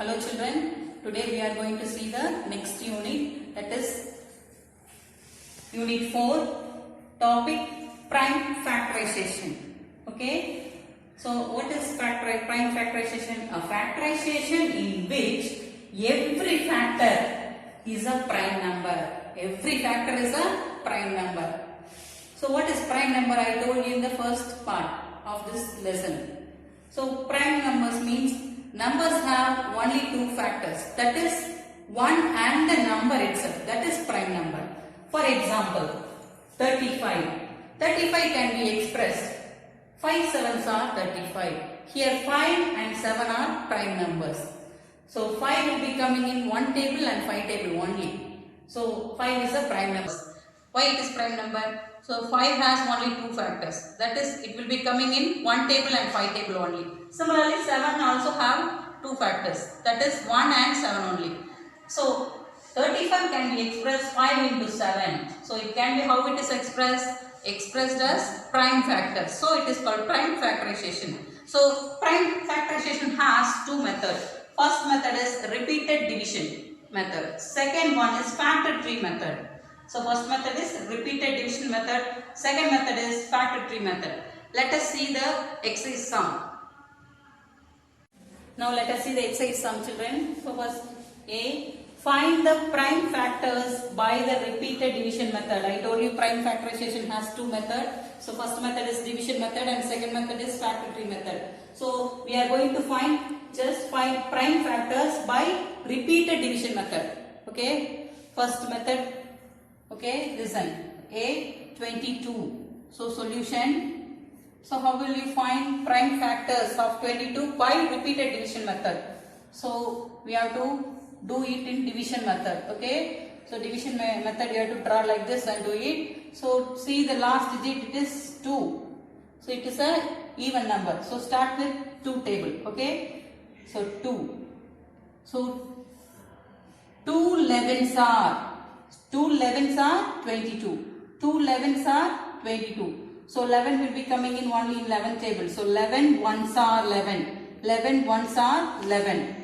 Hello children, today we are going to see the next unit, that is unit 4, topic prime factorization. Okay, so what is prime factorization? A factorization in which every factor is a prime number. Every factor is a prime number. So what is prime number? I told you in the first part of this lesson. So prime numbers means numbers have only two factors, that is 1 and the number itself, that is prime number. For example, 35. 35 can be expressed 5 sevens are 35. Here 5 and 7 are prime numbers. So 5 will be coming in one table and 5 table only. So 5 is a prime number. Why it is prime number? So 5 has only two factors, that is it will be coming in one table and 5 table only. Similarly 7 also have two factors, that is 1 and 7 only. So 35 can be expressed 5 into 7. So it can be how it is expressed? Expressed as prime factors. So it is called prime factorization. So prime factorization has two methods. First method is repeated division method. Second one is factor tree method. So first method is repeated division method. Second method is factor tree method. Let us see the exercise sum. Now let us see the exercise sum, children. So first A. Find the prime factors by the repeated division method. I told you prime factorization has two methods. So first method is division method and second method is factor tree method. So we are going to find prime factors by repeated division method. Okay. First method. Okay. Listen. A 22. So solution. So how will you find prime factors of 22 by repeated division method? So we have to do it in division method. Okay, so division method you have to draw like this and do it. So see the last digit, it is 2. So it is a even number. So start with 2 table. Okay, so 2. So 2 11s are 22. 2 11s are 22. So 11 will be coming in only in 11 table. So 11 ones are 11. 11 ones are 11.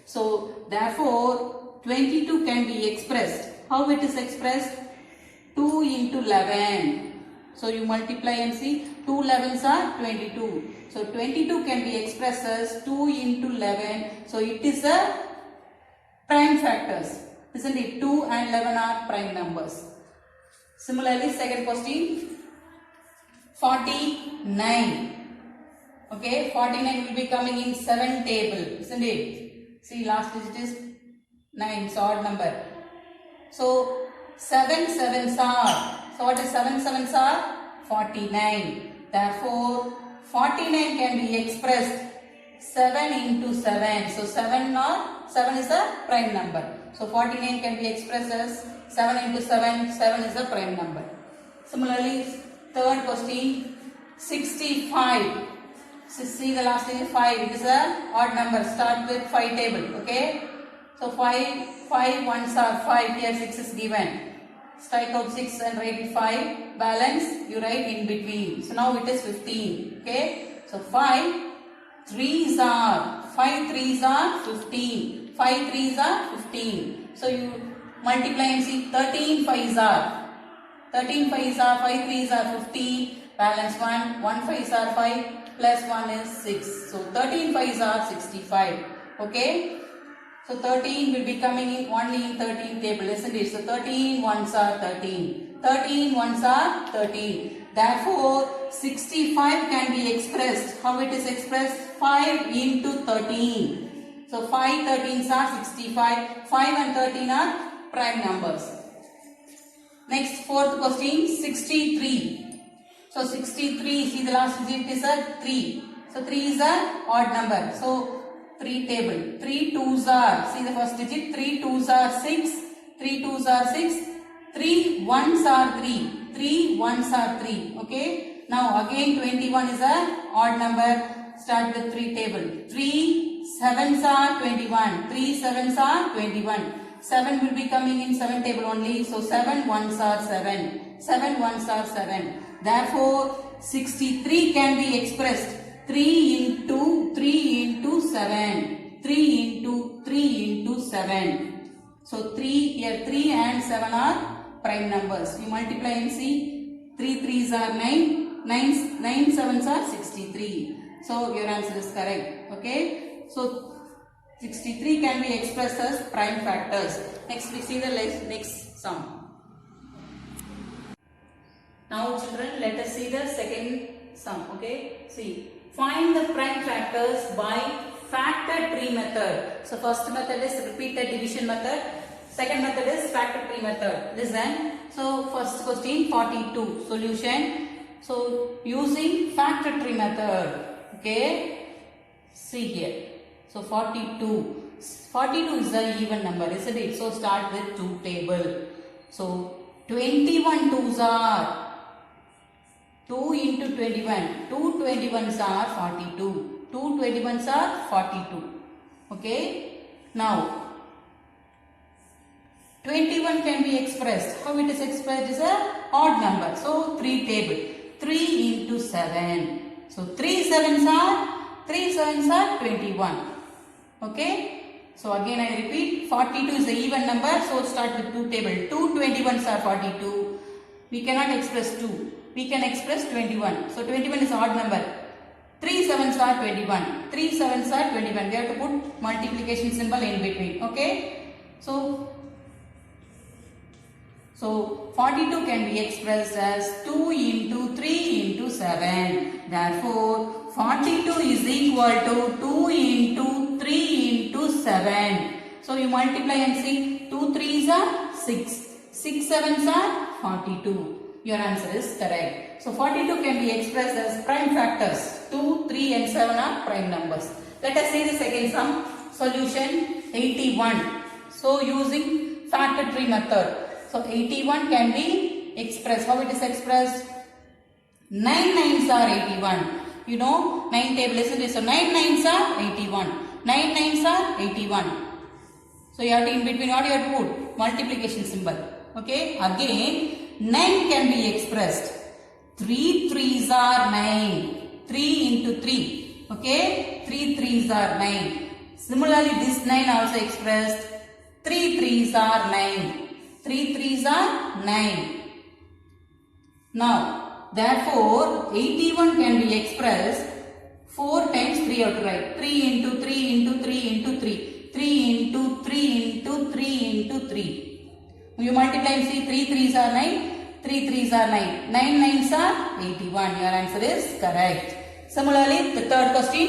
So therefore 22 can be expressed. How it is expressed? 2 into 11. So you multiply and see 2 11s are 22. So 22 can be expressed as 2 into 11. So it is a prime factors. Isn't it? 2 and 11 are prime numbers. Similarly, second question. 49. Okay, 49 will be coming in 7 table. Isn't it? See, last digit is 9, it's odd number. So 7 sevens are. So what is 7 sevens are? 49. Therefore 49 can be expressed 7 into 7. So 7 is a prime number. So 49 can be expressed as 7 into 7. 7 is a prime number. Similarly, third question, 65. So see the last digit 5. It is a odd number. Start with 5 table. Okay. So 5 ones are 5. Here 6 is given. Strike out 6 and write it 5. Balance you write in between. So now it is 15. Okay. So 5 3s are 15. 5 3s are 15. So you multiply and see 13 5s are 5 3s are 15. Balance 1. 1 5s are 5. Plus 1 is 6. So 13 5s are 65. Okay. So 13 will be coming in only in 13 table, isn't it? So 13 ones are 13. 13 ones are 13. Therefore 65 can be expressed. How it is expressed? 5 into 13. So 5 13s are 65. 5 and 13 are prime numbers. Next, fourth question, 63. So 63, see the last digit is a 3. So 3 is a odd number. So 3 table. 3 2s are, see the first digit, 3 2s are 6. 3 2s are 6. 3 1s are 3. 3 1s are 3. Okay. Now again 21 is a odd number. Start with 3 table. 3 7s are 21. 3 7s are 21. 7 will be coming in 7 table only. So 7 1s are 7. 7 1s are 7. Therefore 63 can be expressed 3 into 7. 3 into 3 into 7. So 3 here 3 and 7 are prime numbers. You multiply and see 3 3s are 9, 9 7s are 63. So your answer is correct. Okay. So 63 can be expressed as prime factors. Next we see the next sum. Now children, let us see the second sum. Okay. See, find the prime factors by factor tree method. So first method is repeated division method. Second method is factor tree method. Listen. So first question 42 solution. So using factor tree method. Okay. See here. So 42. 42 is the even number, isn't it? So start with 2 table. So 21 2s are 2 into 21. 2 21s are 42. 2 21s are 42. Okay. Now 21 can be expressed. How it is expressed is a odd number. So 3 table. 3 into 7. So 3 7s are 21. Okay. So again I repeat, 42 is the even number. So start with 2 table. 2 21s are 42. We cannot express 2. We can express 21. So 21 is odd number. 3 7s are 21. 3 7s are 21. We have to put multiplication symbol in between. Okay. So 42 can be expressed as 2 into 3 into 7. Therefore 42 is equal to 2 into 3 into 7. So you multiply and see 2 3s are 6. 6 7s are 42. Your answer is correct. So 42 can be expressed as prime factors. 2, 3 and 7 are prime numbers. Let us see the second sum. Solution 81. So using factor tree method. So 81 can be expressed. How it is expressed? 9 9s are 81. You know 9 table, isn't it? So 9 9s are 81. 9 9s are 81. So you have to in between what you have to put? Multiplication symbol. Okay. Again 9 can be expressed. 3 3s are 9. 3 into 3. Okay. 3 3s are 9. Similarly this 9 also expressed. 3 3s are 9. 3 3s are 9. Now, therefore, 81 can be expressed 4 times 3 you have to write. 3 into 3 into 3 into 3. 3 into 3 into 3 into 3. You multiply and see 3 3s are 9. 3 3s are 9. 9 9s are 81. Your answer is correct. Similarly, the third question,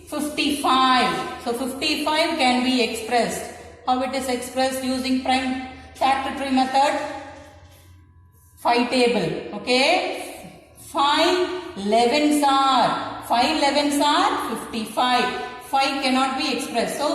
55. So, 55 can be expressed. How it is expressed using prime factor tree method? 5 table. Okay. 5 11s are 55. 5 cannot be expressed. So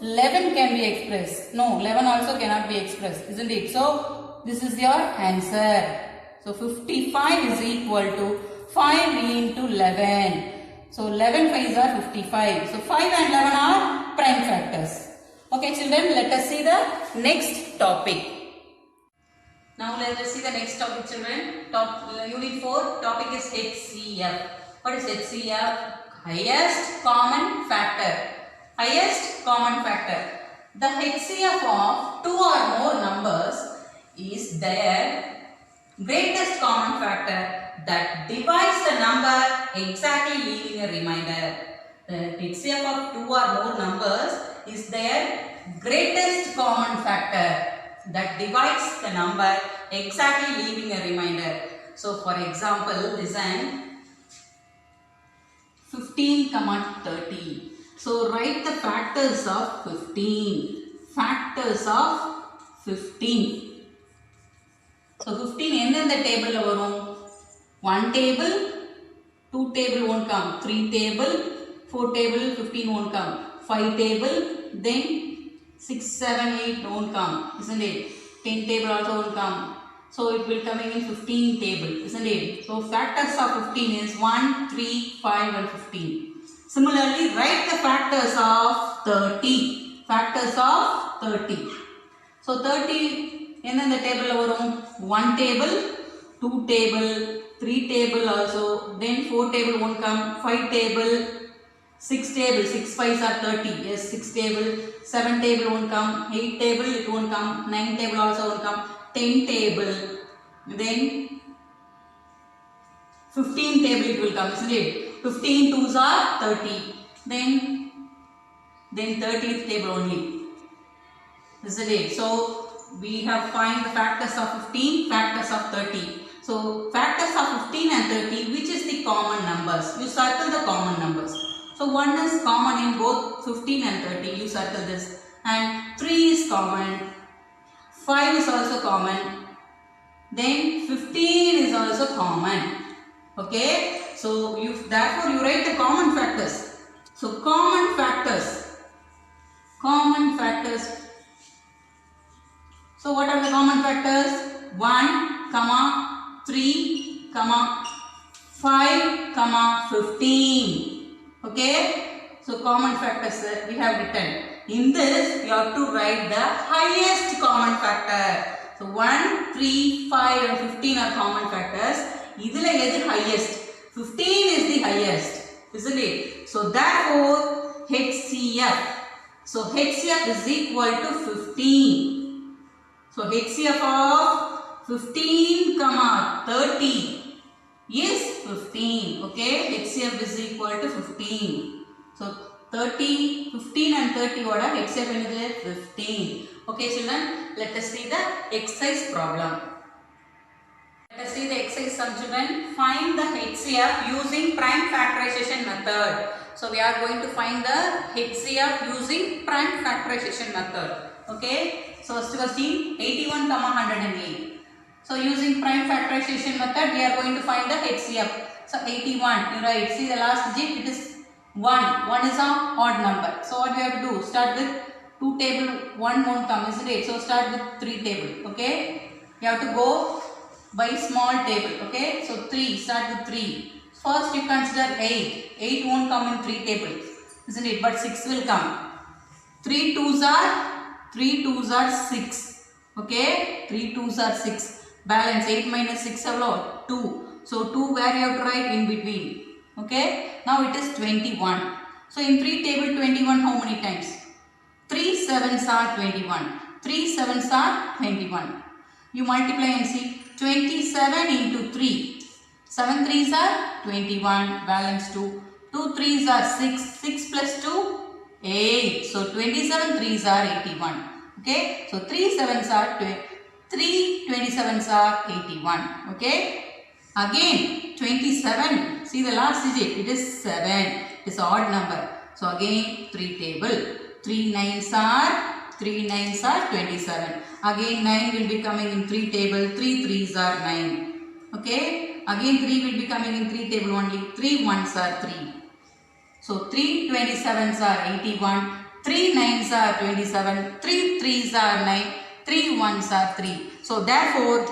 11 can be expressed. No, 11 also cannot be expressed, isn't it? So this is your answer. So 55 is equal to 5 into 11. So 11 5s are 55. So 5 and 11 are prime factors. Okay children, let us see the next topic. Now let us see the next topic children. Unit 4 topic is HCF. What is HCF? Highest common factor. Highest common factor. The HCF of 2 or more numbers is their greatest common factor that divides the number exactly leaving a remainder. The HCF of 2 or more numbers is their greatest common factor that divides the number exactly leaving a remainder. So for example, listen, 15, 30. So write the factors of 15. Factors of 15. So 15 in the table varum. 1 table, 2 table won't come. 3 table, 4 table, 15 won't come. 5 table, then 6, 7, 8 won't come, isn't it? 10 table also won't come. So it will coming in 15 table, isn't it? So factors of 15 is 1, 3, 5 and 15. Similarly, write the factors of 30. Factors of 30. So 30 in the table varum. 1 table, 2 table, 3 table also, then 4 table won't come, 5 table, 6 table, 6 5s are 30. Yes, 6 table, 7 table won't come, 8 table it won't come, 9 table also won't come, 10 table, then 15 table it will come, isn't it? 15 twos are 30. Then 30th table only, isn't it? So we have find the factors of 15, factors of 30. So factors of 15 and 30, which is the common numbers? You circle the common numbers. So 1 is common in both 15 and 30. You circle this. And 3 is common. 5 is also common. Then 15 is also common. Okay. So therefore you write the common factors. So common factors. Common factors. So what are the common factors? 1, 3, 5, 15. Okay. So common factors we have written. In this you have to write the highest common factor. So 1, 3, 5 and 15 are common factors. Idhila edu highest? 15 is the highest, isn't it? So therefore HCF. So HCF is equal to 15. So HCF of 15, 30 is 15. Okay, HCF is equal to 15. So 30, 15 and 30 what are HCF is 15. Okay children, let us see the exercise problem. Let us see the exercise sum children. Find the HCF using prime factorization method. So we are going to find the HCF using prime factorization method. Okay. So first question 81, 108. So using prime factorization method we are going to find the HCF. So 81, you write, see the last digit, it is 1. 1 is an odd number. So what we have to do? Start with 2 table, 1 won't come, isn't it? So start with 3 table. Okay. You have to go by small table. Okay. So 3, start with 3. First you consider 8. 8 won't come in 3 tables, isn't it? But 6 will come. 3 twos are 6. Okay. 3 twos are 6. Balance 8 minus 6 are 2. So 2 where you have to write in between. Okay. Now it is 21. So in 3 table 21 how many times? 3 7s are 21. 3 7s are 21. You multiply and see 27 into 3. 7 3s are 21. Balance 2. 2 3s are 6. 6 plus 2 8. So 27 3s are 81. Okay. So 3 7s are 3 27s are 81. Okay. Again 27. See the last digit. It is 7. It is odd number. So again 3 table. 3 9s are 27. Again 9 will be coming in 3 table. 3 3s are 9. Okay. Again 3 will be coming in 3 table only. 3 1s are 3. So 3 27s are 81. 3 9s are 27. 3 3s are 9. 3 1s are 3. So therefore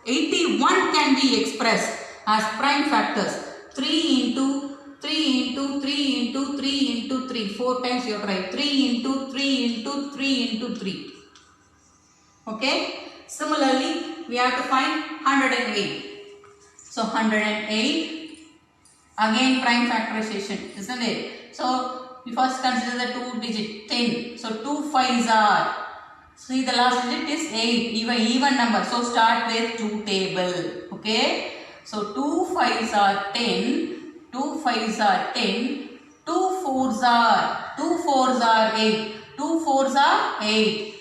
81 can be expressed as prime factors. 3 into 3 into 3 into 3 into 3. 4 times you have to write 3 into 3 into 3 into 3. Okay. Similarly, we have to find 108. So 108. Again prime factorization, isn't it? So we first consider the 2 digit 10. So 2 5s are. See the last digit is 8. Even number. So start with 2 table. Okay. So 2 5s are 10. 2 5s are 10. 2 4s are 8. 2 4s are 8.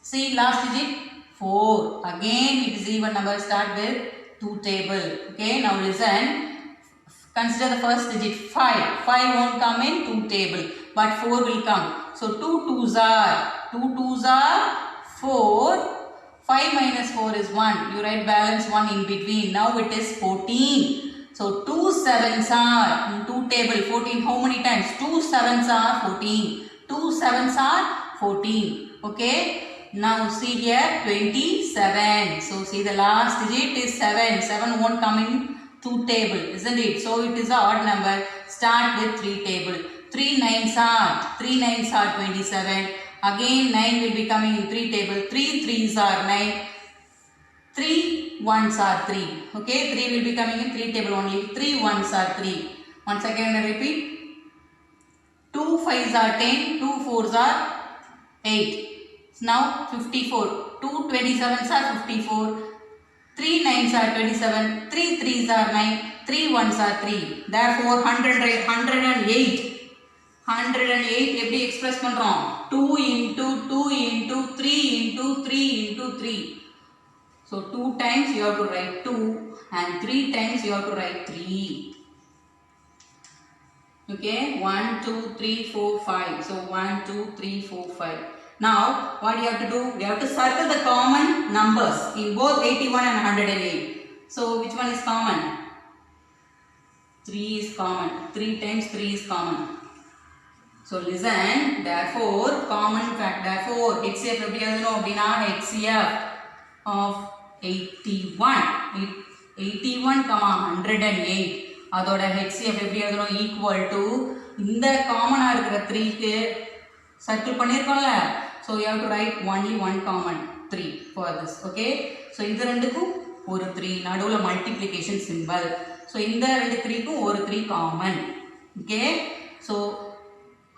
See last digit 4. Again it is even number. Start with 2 table. Okay. Now listen. Consider the first digit 5. 5 won't come in 2 table. But 4 will come. So 2 twos are 4. 5 minus 4 is 1. You write balance 1 in between. Now it is 14. So 2 7s are in 2 table. 14 how many times? 2 7s are 14. 2 7s are 14. Okay. Now see here 27. So see the last digit is 7. 7 won't come in 2 table, isn't it? So it is an odd number. Start with 3 table. 3 9s are 27. Again 9 will be coming in 3 table. 3 3s are 9. 3 1s are 3. Okay, 3 will be coming in 3 table only. 3 1s are 3. Once again I repeat. 2 5s are 10, 2 4s are 8. Now 54. 2 27s are 54. 3 9s are 27. 3 3s are 9. 3 1s are 3. Therefore 108. 108 எப்படி express பண்றோம்? 2 into 2 into 3 into 3 into 3. So 2 times you have to write 2 and 3 times you have to write 3. Okay, 1 2 3 4 5. So 1 2 3 4 5. Now what you have to do? We have to circle the common numbers in both 81 and 108. So which one is common? 3 is common. 3 times 3 is common. So listen, therefore common fact, therefore HCF எப்படி எழுதணும் அப்படினா HCF of 81 108 அதோட HCF எப்படி எழுதணும் equal to இந்த காமனா இருக்கிற 3 க்கு circle பண்ணிருக்கோம்ல, so you have to write only one common 3 for this. Okay, so இது ரெண்டுக்கும் ஒரு 3 நடுவுல மல்டிப்ளிகேஷன் சிம்பல், so இந்த ரெண்டு 3 க்கும் ஒரு 3 காமன். Okay, so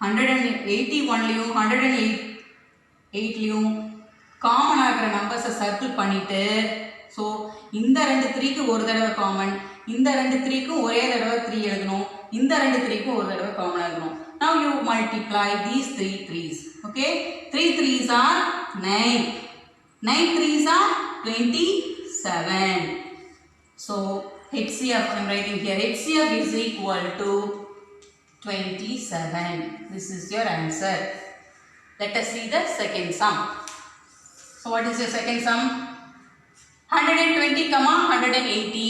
181 லியும் 108 லியும் காமனா இருக்கிற நம்பர்ஸை சர்க்கிள் பண்ணிட்டு, ஸோ இந்த ரெண்டு 3க்கு ஒரு தடவை காமன், இந்த ரெண்டு 3க்கும் ஒரே தடவை 3 எழுதணும், இந்த ரெண்டு 3க்கும் ஒரு தடவை காமன் எழுதணும். Now you multiply these 3 3s. Okay, 3 3s are 9, 9 3s are 27. So HCF, I am writing here, HCF is equal to 27. This is your answer. Let us see the second sum. So what is your second sum? 120, 180.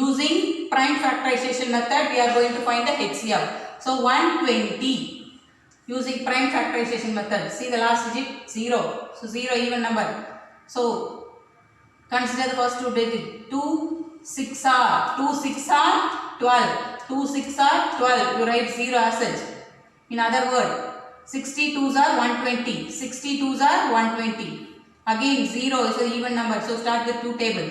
Using prime factorization method, we are going to find the HCF. So 120 using prime factorization method. See the last digit 0. So 0 even number. So consider the first two digits. 2 6 are 12. 2 6 are 12. You write 0 as such. In other word, 62s are 120. 62s are 120. Again 0 is an even number. So start with 2 table.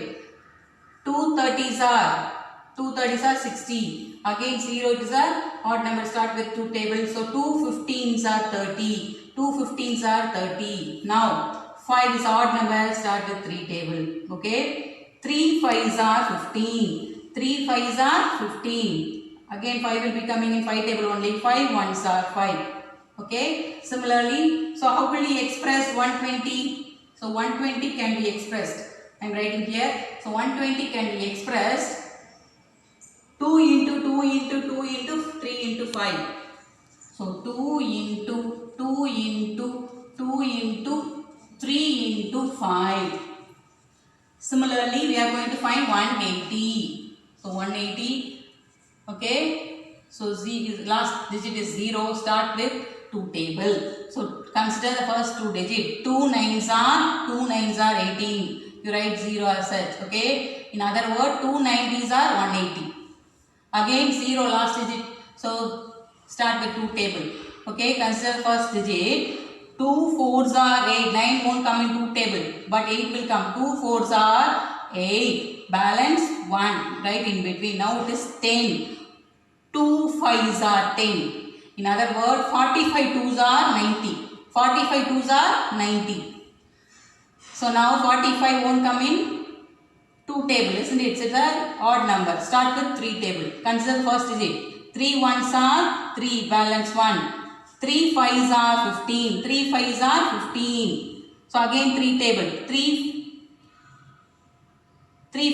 2 30s are 60. Again 0 is a odd number. Start with 2 table. So 2 15s are 30. 2 15s are 30. Now 5 is odd number. Start with 3 table. Okay. 3 5s are 15. 3 5s are 15. Again 5 will be coming in 5 table only. 5 1s are 5. Okay. Similarly, so how will you express 120? So 120 can be expressed. I am writing here. So 120 can be expressed 2 into 2 into 2 into 3 into 5. So 2 into 2 into 2 into 3 into 5. Similarly, we are going to find 180. So 180. Okay. So Z is last digit is 0. Start with 2 table. So consider the first 2 digit. 2 9s are 18. You write 0 as such. Okay. In other word, 2 90s are 180. Again 0 last digit. So start with 2 table. Okay. Consider first digit. 2 4s are 8. 9 won't come in 2 table, but 8 will come. 2 4s are 8. Balance 1 right in between. Now it is 10. 2 5s are 10. In other word, 45 2s are 90. 45 2s are 90. So now 45 won't come in 2 table, isn't it? It's an odd number. Start with 3 table. Consider first digit. 3 1s are 3. Balance 1. 3 5s are 15. 3 5s are 15. So again 3 table. 3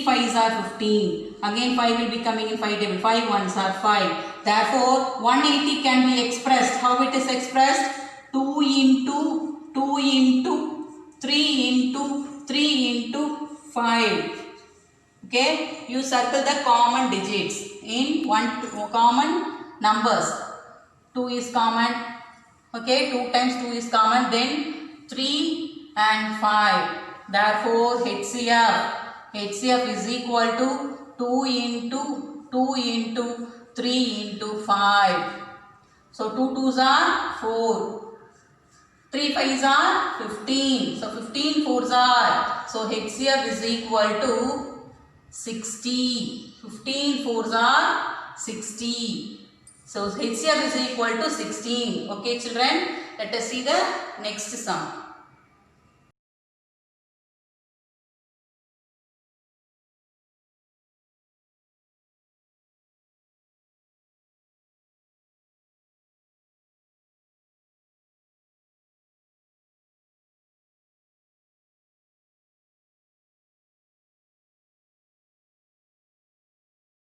5s are 15. Again 5 will be coming in 5 table. 5 1s are 5. Therefore 180 can be expressed. How it is expressed? 2 into 2 into 3 into 3 into 5. Okay. You circle the common digits in common numbers. 2 is common. Okay. 2 times 2 is common. Then 3 and 5. Therefore HCF is equal to 2 into 2 into 3 into 5. So 2 2s are 4. 3 5s are 15. So 15 4s are. So HCF is equal to 60. 15 4s are 60. So HCF is equal to 16. Okay children, let us see the next sum.